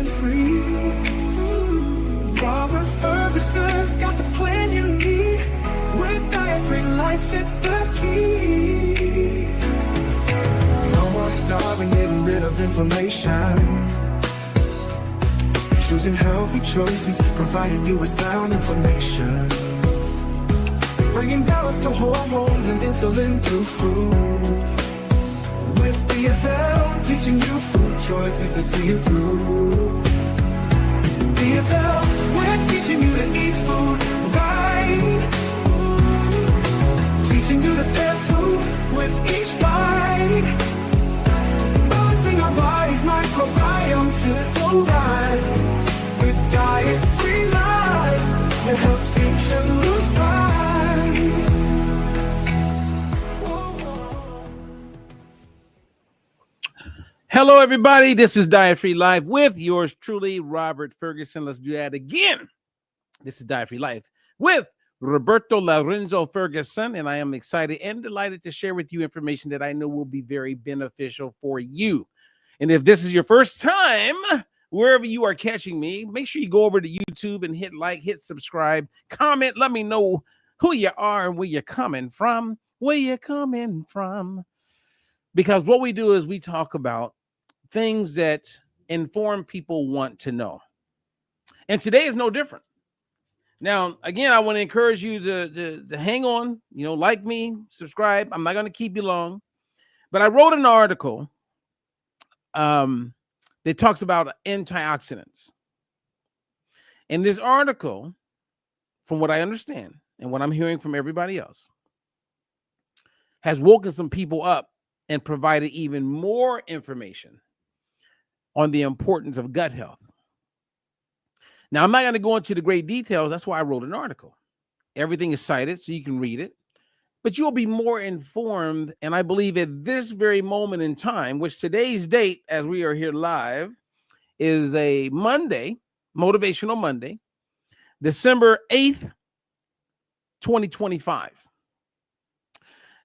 free. Robert Ferguson's got the plan you need. With diet-free life, it's the key. No more starving, getting rid of inflammation. Choosing healthy choices, providing you with sound information. Bringing balance to hormones and insulin through food. With DFL, teaching you food choices to see it through. DFL, we're teaching you to eat food right. Teaching you to pair food with each bite. Balancing our body's microbiome, feeling so right. With diet-free life, the health features lose mind. Hello, everybody. This is Diet Free Life with yours truly, Robert Ferguson. Let's do that again. This is Diet Free Life with Roberto Lorenzo Ferguson, and I am excited and delighted to share with you information that I know will be very beneficial for you. And if this is your first time, wherever you are catching me, make sure you go over to YouTube and hit like, hit subscribe, comment. Let me know who you are and where you're coming from. Because what we do is we talk about things that inform people want to know. And today is no different. Now, again, I want to encourage you to hang on, like me, subscribe. I'm not going to keep you long. But I wrote an article that talks about antioxidants. And this article, from what I understand and what I'm hearing from everybody else, has woken some people up and provided even more information on the importance of gut health. Now, I'm not going to go into the great details. That's why I wrote an article. Everything is cited so you can read it, but you'll be more informed. And I believe at this very moment in time, which today's date, as we are here live, is a Monday, Motivational Monday, December 8th, 2025.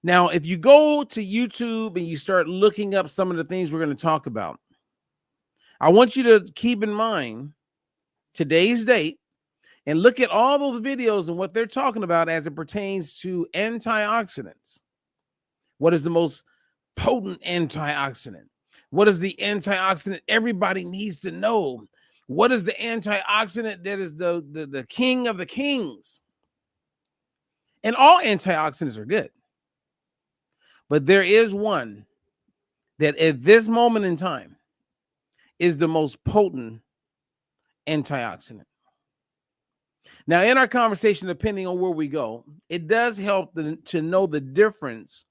Now, if you go to YouTube and you start looking up some of the things we're going to talk about, I want you to keep in mind today's date and look at all those videos and what they're talking about as it pertains to antioxidants. What is the most potent antioxidant? What is the antioxidant everybody needs to know? What is the antioxidant that is the king of the kings? And all antioxidants are good. But there is one that at this moment in time is the most potent antioxidant. Now, in our conversation, depending on where we go, it does help to know the difference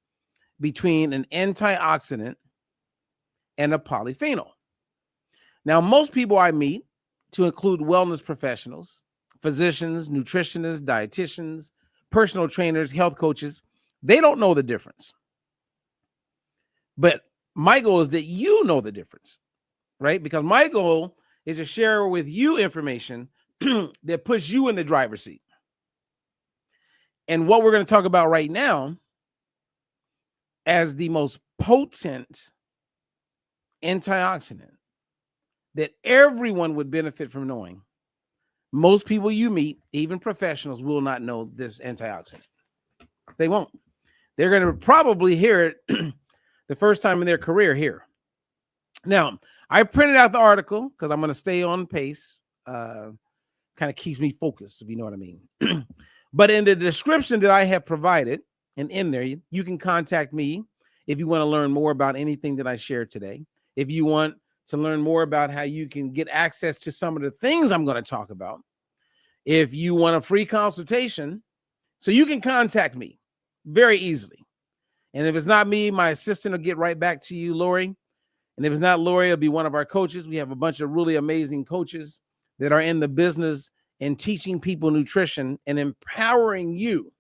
between an antioxidant and a polyphenol. Now, most people I meet, to include wellness professionals, physicians, nutritionists, dietitians, personal trainers, health coaches, they don't know the difference. But my goal is that you know the difference, right? Because my goal is to share with you information that puts you in the driver's seat. And what we're going to talk about right now as the most potent antioxidant that everyone would benefit from knowing. Most people you meet, even professionals, will not know this antioxidant. They won't. They're going to probably hear it the first time in their career here. Now, I printed out the article because I'm going to stay on pace. Kind of keeps me focused, if you know what I mean. But in the description that I have provided, and in there, you can contact me if you want to learn more about anything that I shared today. If you want to learn more about how you can get access to some of the things I'm going to talk about. If you want a free consultation, so you can contact me very easily. And if it's not me, my assistant will get right back to you, Lori. And if it's not Lori, it'll be one of our coaches. We have a bunch of really amazing coaches that are in the business and teaching people nutrition and empowering you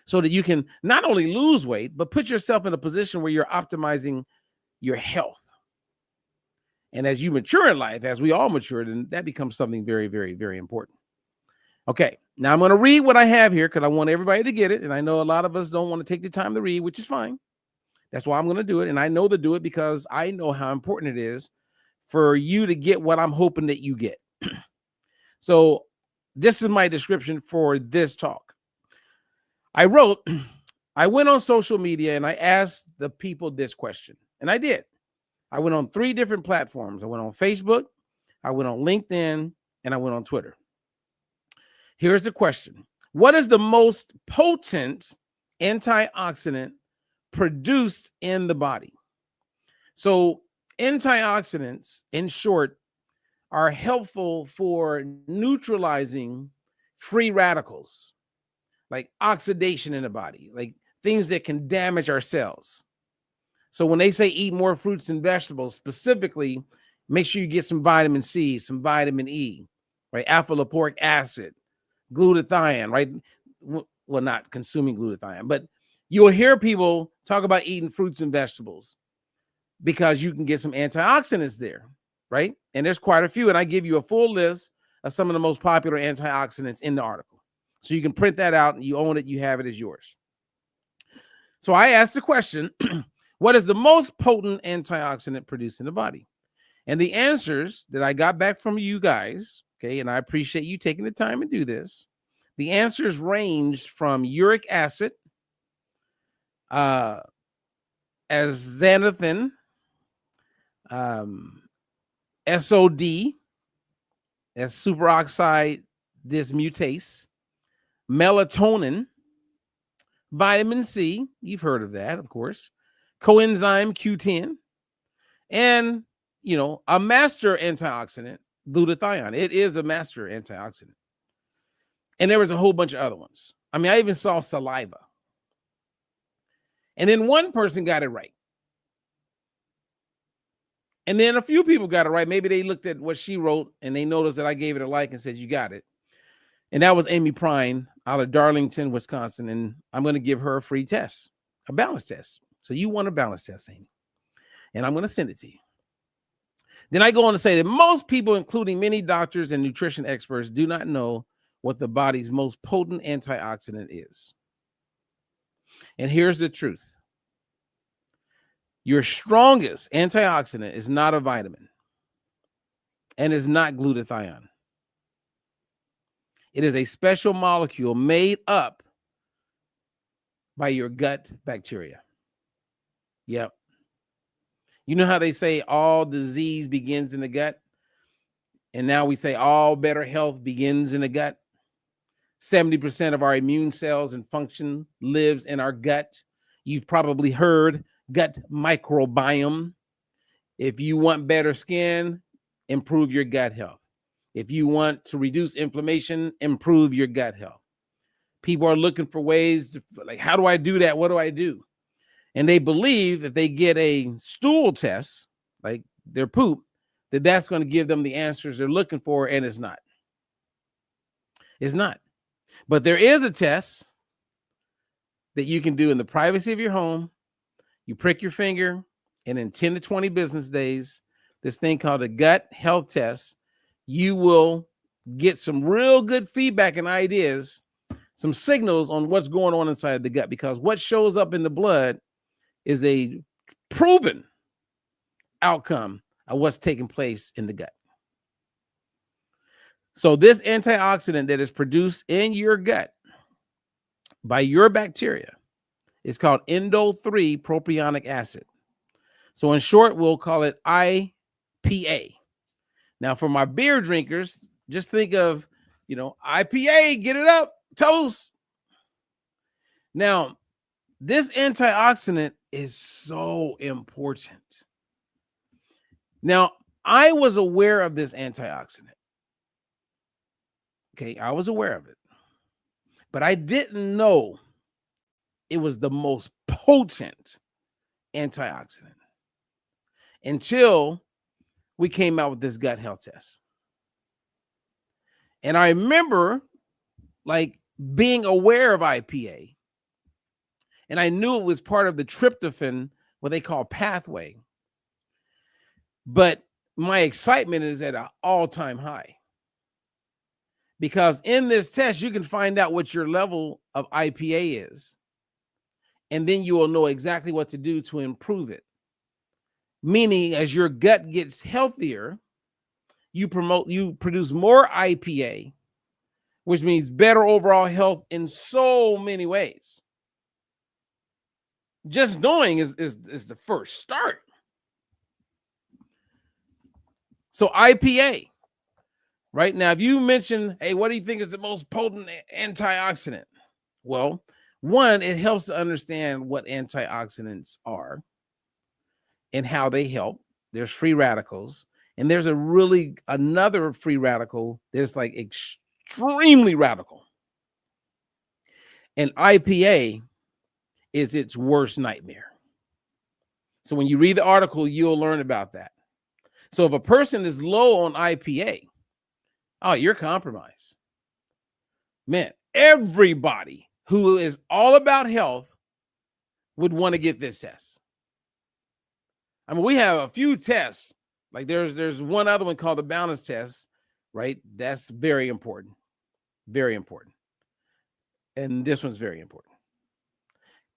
so that you can not only lose weight, but put yourself in a position where you're optimizing your health. And as you mature in life, as we all mature, then that becomes something very, very, very important. Okay, now I'm going to read what I have here because I want everybody to get it. And I know a lot of us don't want to take the time to read, which is fine. That's why I'm going to do it. And I know to do it because I know how important it is for you to get what I'm hoping that you get. So this is my description for this talk. I went on social media and I asked the people this question, and I did. I went on 3 different platforms. I went on Facebook, I went on LinkedIn, and I went on Twitter. Here's the question. What is the most potent antioxidant produced in the body? So antioxidants, in short, are helpful for neutralizing free radicals, like oxidation in the body, like things that can damage our cells. So when they say eat more fruits and vegetables, specifically, make sure you get some vitamin C, some vitamin E, right? Alpha lipoic acid, glutathione, right? Well, not consuming glutathione, but you'll hear people talk about eating fruits and vegetables because you can get some antioxidants there, right? And there's quite a few. And I give you a full list of some of the most popular antioxidants in the article. So you can print that out and you own it. You have it as yours. So I asked the question, what is the most potent antioxidant produced in the body? And the answers that I got back from you guys, okay, and I appreciate you taking the time to do this. The answers ranged from uric acid, astaxanthin, SOD, that's superoxide dismutase, melatonin, vitamin C, you've heard of that, of course, CoEnzyme Q10, and, you know, a master antioxidant, glutathione. It is a master antioxidant. And there was a whole bunch of other ones. I mean, I even saw saliva. And then one person got it right. And then a few people got it right. Maybe they looked at what she wrote and they noticed that I gave it a like and said, you got it. And that was Amy Prine out of Darlington, Wisconsin. And I'm going to give her a free test, a balance test. So you want a balance test, Amy. And I'm going to send it to you. Then I go on to say that most people, including many doctors and nutrition experts, do not know what the body's most potent antioxidant is. And here's the truth. Your strongest antioxidant is not a vitamin and is not glutathione. It is a special molecule made up by your gut bacteria. Yep. You know how they say all disease begins in the gut? And now we say all better health begins in the gut. 70% of our immune cells and function lives in our gut. You've probably heard gut microbiome. If you want better skin, improve your gut health. If you want to reduce inflammation, improve your gut health. People are looking for ways to, like, how do I do that? What do I do? And they believe if they get a stool test, like their poop, that that's going to give them the answers they're looking for, and it's not. It's not. But there is a test that you can do in the privacy of your home. You prick your finger, and in 10 to 20 business days, this thing called a gut health test, you will get some real good feedback and ideas, some signals on what's going on inside the gut, because what shows up in the blood is a proven outcome of what's taking place in the gut. So this antioxidant that is produced in your gut by your bacteria is called Indole-3-Propionic Acid. So in short, we'll call it IPA. Now, for my beer drinkers, just think of, you know, IPA, get it up, toast. Now, this antioxidant is so important. Now, I was aware of this antioxidant. Okay, I was aware of it, but I didn't know it was the most potent antioxidant until we came out with this gut health test. And I remember like being aware of IPA, and I knew it was part of the tryptophan, what they call pathway. But my excitement is at an all-time high, because in this test, you can find out what your level of IPA is, and then you will know exactly what to do to improve it. meaning as your gut gets healthier, you produce more IPA, which means better overall health in so many ways. Just knowing is the first start. So IPA, right now, if you mention, hey, what do you think is the most potent antioxidant? Well, one, it helps to understand what antioxidants are and how they help. There's free radicals, and there's another free radical that's like extremely radical. And IPA is its worst nightmare. So when you read the article, you'll learn about that. So if a person is low on IPA, oh, you're compromised. Man, everybody who is all about health would want to get this test. I mean, we have a few tests. Like there's one other one called the balance test, right? That's very important. Very important. And this one's very important.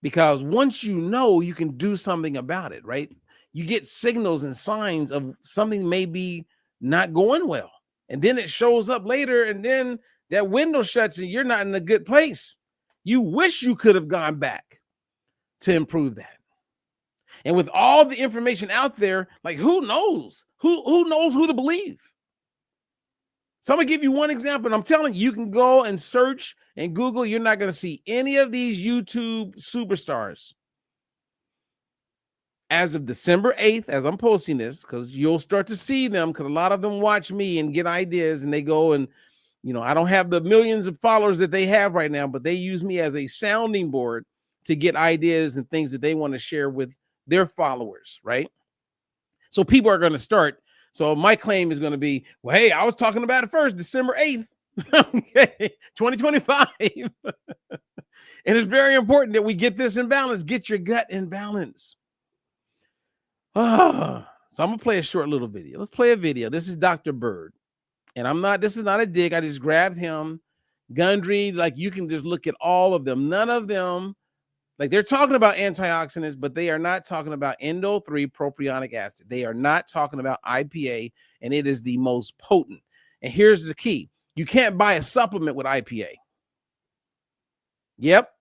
Because once you know, you can do something about it, right? You get signals and signs of something may be not going well. And then it shows up later, and then that window shuts and you're not in a good place. You wish you could have gone back to improve that. And with all the information out there, like who knows? Who knows who to believe? So I'm gonna give you one example, and I'm telling you, you can go and search and Google. You're not gonna see any of these YouTube superstars. As of December 8th, as I'm posting this, because you'll start to see them, because a lot of them watch me and get ideas, and they go and, I don't have the millions of followers that they have right now, but they use me as a sounding board to get ideas and things that they want to share with their followers, right? So people are going to start. So my claim is going to be, well, hey, I was talking about it first, December 8th, okay, 2025. And it's very important that we get this in balance. Get your gut in balance. So I'm gonna play a short little video. Let's play a video. This is Dr. Bird. And this is not a dig. I just grabbed him. Gundry, like you can just look at all of them. None of them, like they're talking about antioxidants, but they are not talking about Indole-3-Propionic Acid. They are not talking about IPA, and it is the most potent. And here's the key. You can't buy a supplement with IPA. Yep.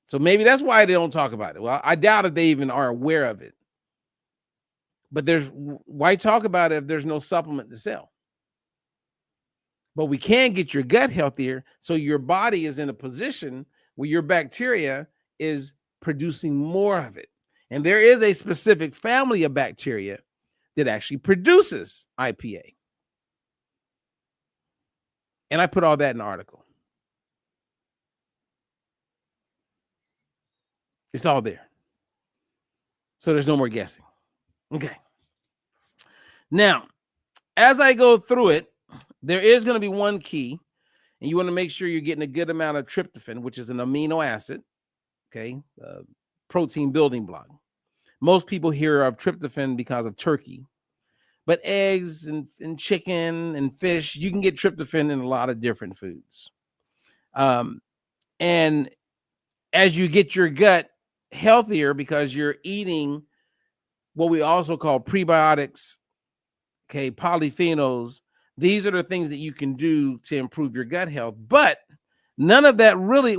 So maybe that's why they don't talk about it. Well, I doubt if they even are aware of it. But why talk about it if there's no supplement to sell? But we can get your gut healthier so your body is in a position where your bacteria is producing more of it. And there is a specific family of bacteria that actually produces IPA. And I put all that in the article. It's all there. So there's no more guessing. Okay. Now, as I go through it, there is going to be one key, and you want to make sure you're getting a good amount of tryptophan, which is an amino acid, okay, protein building block. Most people hear of tryptophan because of turkey, but eggs and chicken and fish, you can get tryptophan in a lot of different foods. And as you get your gut healthier because you're eating what we also call prebiotics, okay, polyphenols, these are the things that you can do to improve your gut health. But none of that really,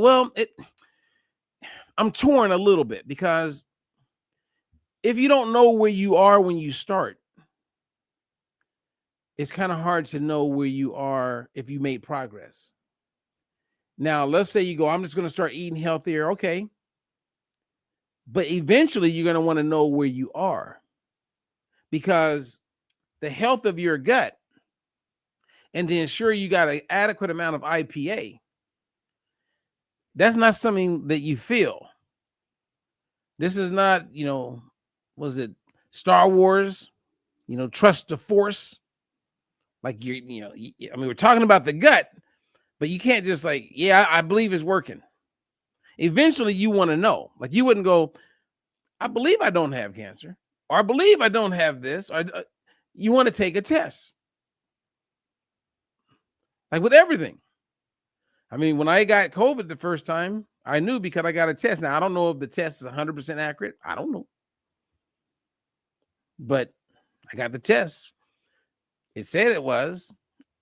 I'm torn a little bit, because if you don't know where you are when you start, it's kind of hard to know where you are if you made progress. Now, let's say you go, I'm just going to start eating healthier. Okay. But eventually you're going to want to know where you are, because the health of your gut and to ensure you got an adequate amount of IPA, that's not something that you feel. This is not, was it Star Wars, trust the force? Like we're talking about the gut, but you can't just like, yeah, I believe it's working. Eventually you want to know. Like you wouldn't go, I believe I don't have cancer, or I believe I don't have this, or you want to take a test. Like with everything. I mean, when I got COVID the first time, I knew because I got a test. Now, I don't know if the test is 100% accurate. I don't know. but I got the test. It said it was.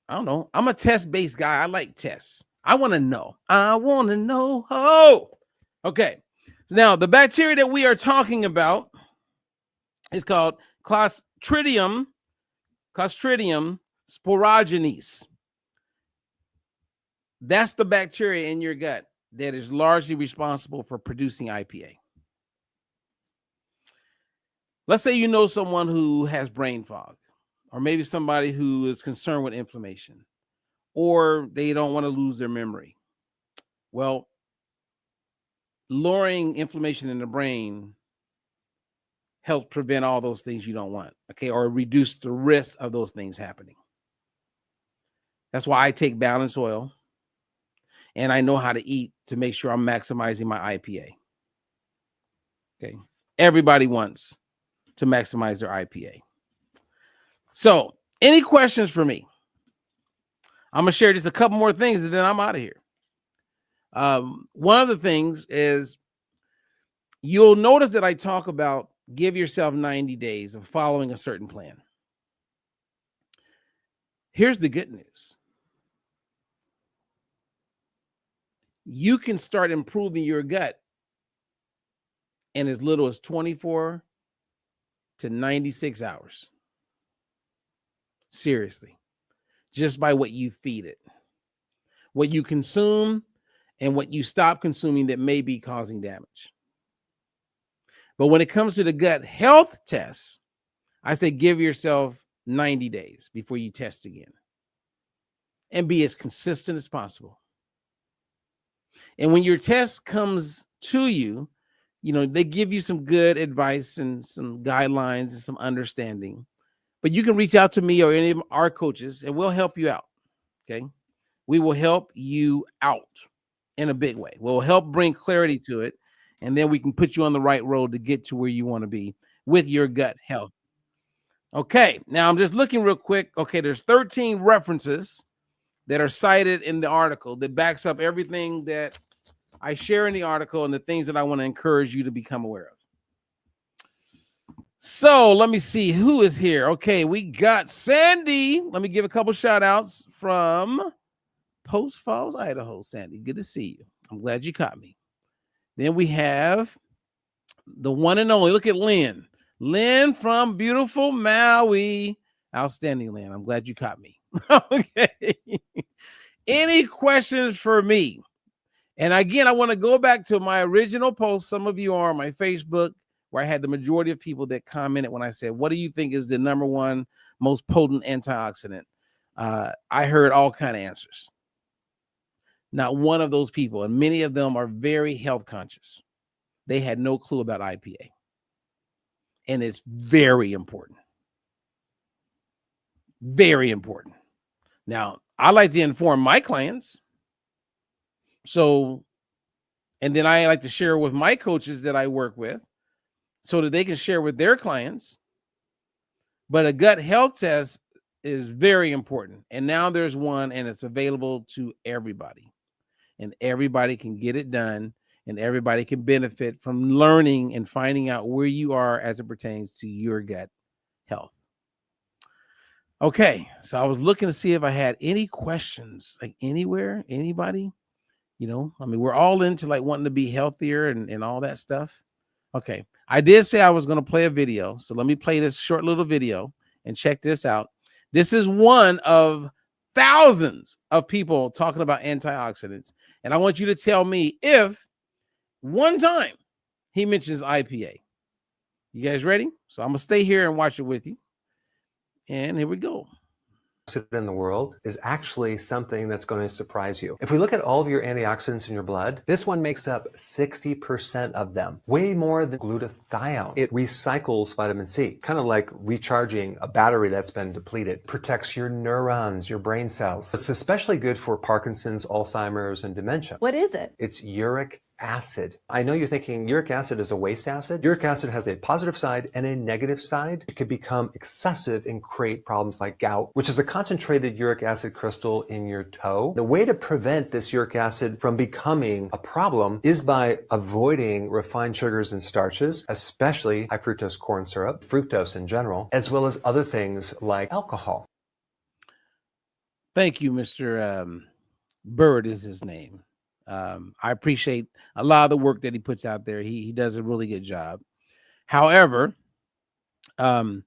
I don't know. I'm a test-based guy. I like tests. I want to know. I want to know. Oh, okay. So now the bacteria that we are talking about is called Clostridium sporogenes. That's the bacteria in your gut that is largely responsible for producing IPA. Let's say you know someone who has brain fog, or maybe somebody who is concerned with inflammation, or they don't want to lose their memory. Well, lowering inflammation in the brain helps prevent all those things you don't want, okay, or reduce the risk of those things happening. That's why I take balanced oil, and I know how to eat to make sure I'm maximizing my IPA. Okay, everybody wants to maximize their IPA. So, any questions for me? I'm gonna share just a couple more things, and then I'm out of here. One of the things is you'll notice that I talk about give yourself 90 days of following a certain plan. Here's the good news. You can start improving your gut in as little as 24 to 96 hours. Seriously. Just by what you feed it, what you consume, and what you stop consuming that may be causing damage. But when it comes to the gut health tests, I say give yourself 90 days before you test again, and be as consistent as possible. And when your test comes to you, they give you some good advice and some guidelines and some understanding. But you can reach out to me or any of our coaches, and we'll help you out. Okay, we will help you out in a big way. We'll help bring clarity to it, and then we can put you on the right road to get to where you want to be with your gut health. Okay, now I'm just looking real quick. Okay, there's 13 references that are cited in the article that backs up everything that I share in the article and the things that I want to encourage you to become aware of. So let me see who is here. Okay, we got Sandy. Let me give a couple shout outs from Post Falls, Idaho. Sandy, good to see you. I'm glad you caught me. Then we have the one and only. Look at Lynn. Lynn from beautiful Maui. Outstanding, Lynn. I'm glad you caught me. Okay. Any questions for me? And again, I want to go back to my original post. Some of you are on my Facebook, where I had the majority of people that commented when I said, what do you think is the number one most potent antioxidant? I heard all kinds of answers. Not one of those people, and many of them are very health conscious. They had no clue about IPA. And it's very important. Very important. Now, I like to inform my clients. So, and then I like to share with my coaches that I work with, so that they can share with their clients. But a gut health test is very important. And now there's one, and it's available to everybody. And everybody can get it done, and everybody can benefit from learning and finding out where you are as it pertains to your gut health. Okay, so I was looking to see if I had any questions, like anywhere, anybody. We're all into like wanting to be healthier and all that stuff. Okay, I did say I was going to play a video, so let me play this short little video and check this out. This is one of thousands of people talking about antioxidants, and I want you to tell me if one time he mentions IPA. You guys ready? So I'm going to stay here and watch it with you, and here we go. In the world is actually something that's going to surprise you. If we look at all of your antioxidants in your blood, this one makes up 60% of them, way more than glutathione. It recycles vitamin C, kind of like recharging a battery that's been depleted. Protects your neurons, your brain cells. It's especially good for Parkinson's, Alzheimer's, and dementia. What is it? It's uric acid. I know you're thinking uric acid is a waste acid. Uric acid has a positive side and a negative side. It could become excessive and create problems like gout, which is a concentrated uric acid crystal in your toe. The way to prevent this uric acid from becoming a problem is by avoiding refined sugars and starches, especially high fructose corn syrup, fructose in general, as well as other things like alcohol. Thank you, Mr. Bird is his name. I appreciate a lot of the work that he puts out there. He does a really good job. However, in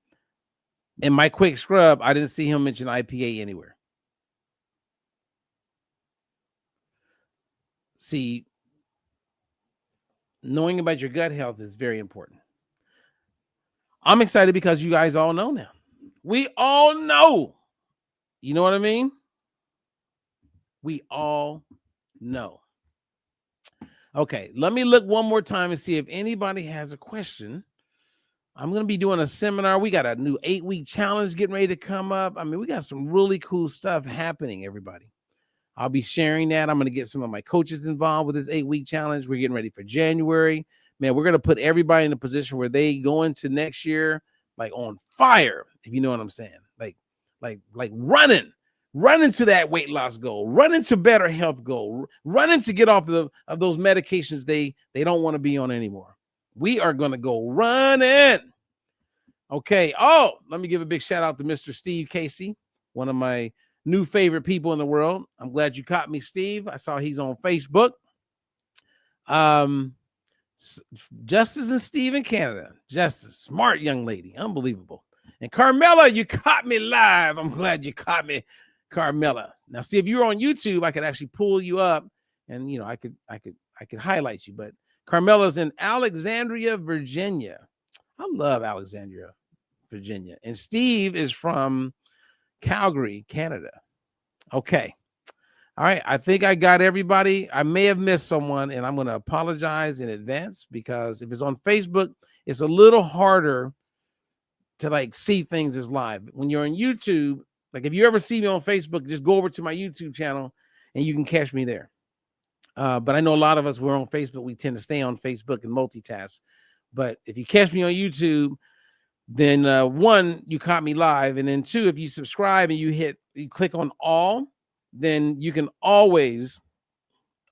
my quick scrub, I didn't see him mention IPA anywhere. See, knowing about your gut health is very important. I'm excited because you guys all know now. We all know. You know what I mean? We all know. Okay, let me look one more time and see if anybody has a question. I'm going to be doing a seminar. We got a new 8-week challenge getting ready to come up. I mean, we got some really cool stuff happening, everybody. I'll be sharing that. I'm going to get some of my coaches involved with this 8-week challenge. We're getting ready for January. Man, we're going to put everybody in a position where they go into next year like on fire, if you know what I'm saying. Like running to that weight loss goal, running to better health goal, running to get off of those medications they don't want to be on anymore. We are going to go running. Okay. Oh, let me give a big shout out to Mr. Steve Casey, one of my new favorite people in the world. I'm glad you caught me, Steve. I saw he's on Facebook. Justice and Steve in Canada. Justice, smart young lady, unbelievable. And Carmela, you caught me live. I'm glad you caught me, Carmela. Now, see, if you were on YouTube, I could actually pull you up, and you know, I could highlight you. But Carmela's in Alexandria, Virginia. I love Alexandria, Virginia. And Steve is from Calgary, Canada. Okay. All right. I think I got everybody. I may have missed someone, and I'm going to apologize in advance because if it's on Facebook, it's a little harder to like see things as live. When you're on YouTube, like if you ever see me on Facebook, just go over to my YouTube channel and you can catch me there. But I know a lot of us, we're on Facebook. We tend to stay on Facebook and multitask. But if you catch me on YouTube, then one, you caught me live. And then two, if you subscribe and you click on all, then you can always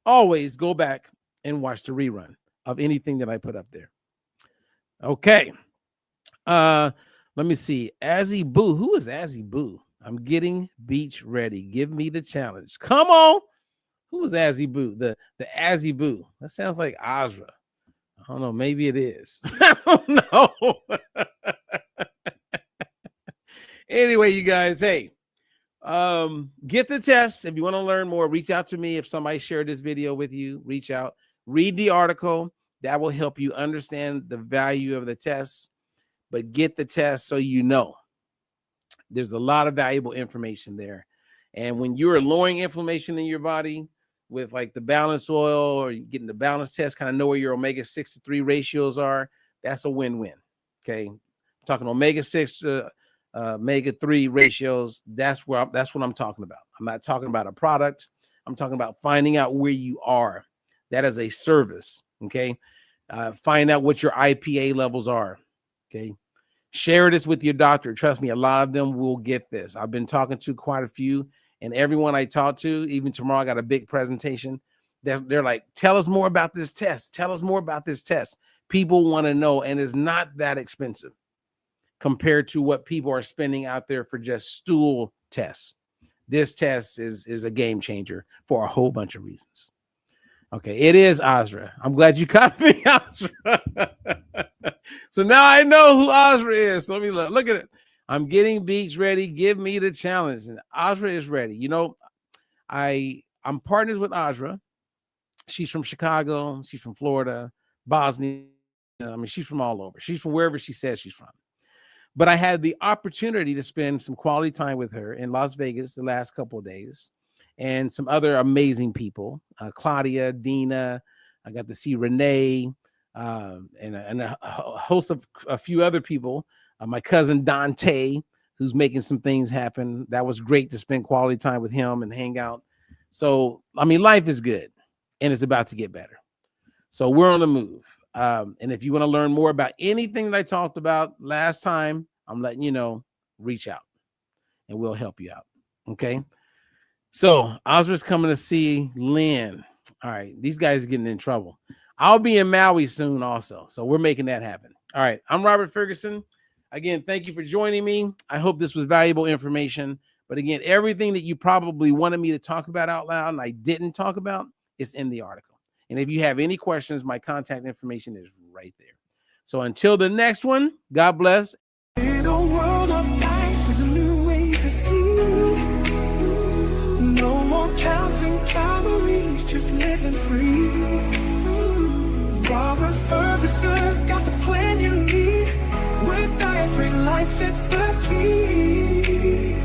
go back and watch the rerun of anything that I put up there. Okay. Let me see. Azzy Boo. Who is Azzy Boo? I'm getting beach ready. Give me the challenge. Come on. Who is Azzy Boo? The Azzy Boo. That sounds like Azra. I don't know. Maybe it is. I don't know. Anyway, you guys, hey, get the test. If you want to learn more, reach out to me. If somebody shared this video with you, reach out. Read the article. That will help you understand the value of the test. But get the test so you know. There's a lot of valuable information there. And when you're lowering inflammation in your body with like the balanced oil or getting the balanced test, kind of know where your omega-6 to 3 ratios are, that's a win-win. Okay. I'm talking omega-6 to omega-3 ratios. That's what I'm talking about. I'm not talking about a product. I'm talking about finding out where you are. That is a service. Okay. Find out what your IPA levels are. Okay. Share this with your doctor. Trust me, a lot of them will get this. I've been talking to quite a few, and everyone I talk to, even tomorrow, I got a big presentation. They're like, tell us more about this test. Tell us more about this test. People want to know, and it's not that expensive compared to what people are spending out there for just stool tests. This test is a game changer for a whole bunch of reasons. Okay, it is Azra. I'm glad you caught me, Azra. So now I know who Azra is. So let me look at it. I'm getting beach ready. Give me the challenge. And Azra is ready. You know, I'm partners with Azra. She's from Chicago. She's from Florida, Bosnia. I mean, she's from all over. She's from wherever she says she's from. But I had the opportunity to spend some quality time with her in Las Vegas the last couple of days. And some other amazing people, Claudia, Dina. I got to see Renee and a host of a few other people. My cousin Dante, who's making some things happen. That was great to spend quality time with him and hang out. So, I mean, life is good and it's about to get better. So we're on the move. And if you want to learn more about anything that I talked about last time, I'm letting you know, reach out and we'll help you out. Okay. So Oscar's coming to see Lynn. All right. These guys are getting in trouble. I'll be in Maui soon also. So we're making that happen. All right. I'm Robert Ferguson. Again, thank you for joining me. I hope this was valuable information. But again, everything that you probably wanted me to talk about out loud and I didn't talk about is in the article. And if you have any questions, my contact information is right there. So until the next one, God bless. In a world of dice, there's a new way to see. No more counting calories, just living free. Robert Ferguson's got the plan you need. With diet-free life, it's the key.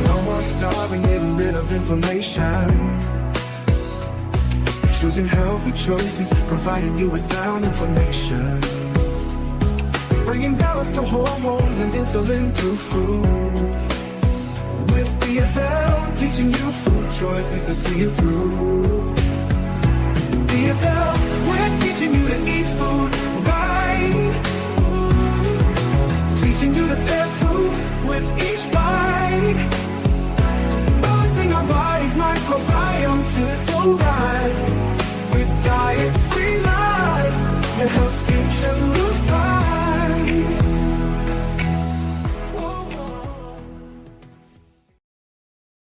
No more starving, getting rid of inflammation. Choosing healthy choices, providing you with sound information. Bringing balance to hormones and insulin through food. With DFL, teaching you food choices to see you through. DFL, we're teaching you to eat food right. Teaching you to pair food with each bite. Balancing our body's microbiome, feeling so right. With diet-free life, it helps feel